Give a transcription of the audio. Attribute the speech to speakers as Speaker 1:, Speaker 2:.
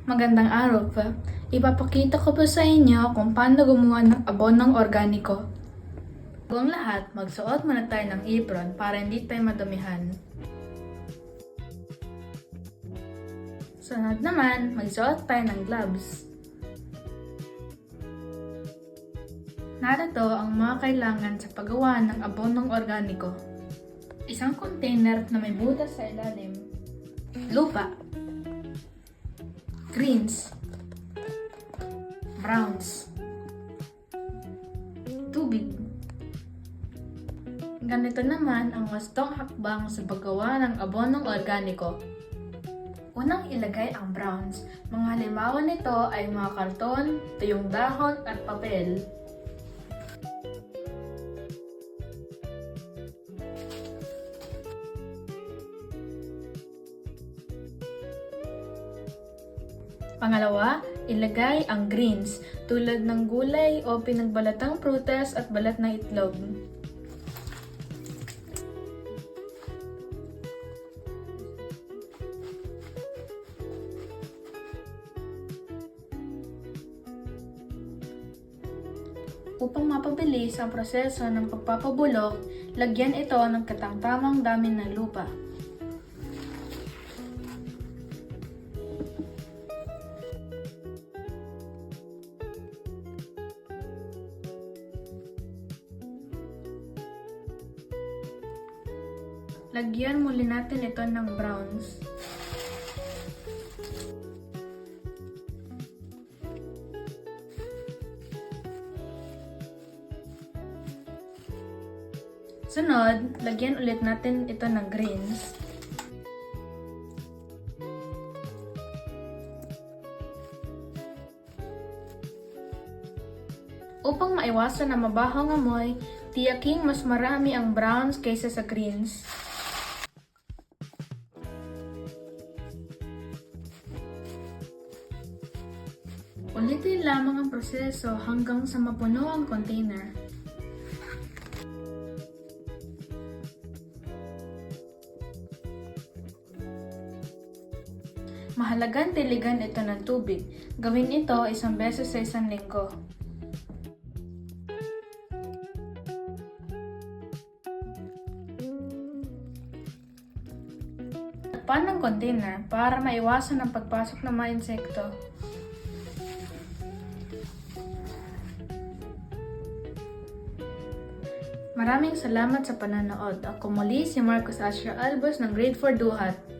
Speaker 1: Magandang araw pa. Ipapakita ko po sa inyo kung paano gumawa ng abonong organiko. Bago ang lahat, magsuot muna tayo ng apron para hindi tayo madumihan. Sunod naman, magsuot tayo ng gloves. Narito ang mga kailangan sa paggawa ng abonong organiko. Isang container na may butas sa ilalim. Lupa. Greens. Browns. Tubig. Ganito naman ang wastong hakbang sa paggawa ng abonong organiko. Unang ilagay ang browns. Mga halimbawa nito ay mga karton, tuyong dahon at papel. Pangalawa, ilagay ang greens tulad ng gulay o pinagbalatang prutas at balat ng itlog. Upang mapabilis ang proseso ng pagpapabulok, lagyan ito ng katangtamang dami ng lupa. Lagyan muli natin ito ng browns. Sunod, lagyan ulit natin ito ng greens. Upang maiwasan ang mabahong amoy, tiyaking mas marami ang browns kaysa sa greens. Ulitin lamang ang proseso hanggang sa mapuno ang container. Mahalagang tiligan ito ng tubig. Gawin ito isang beses sa isang linggo. Takpan ng container para maiwasan ang pagpasok ng mga insekto. Maraming salamat sa panonood. Ako muli si Marcos Asher Albos ng Grade 4 Duhat.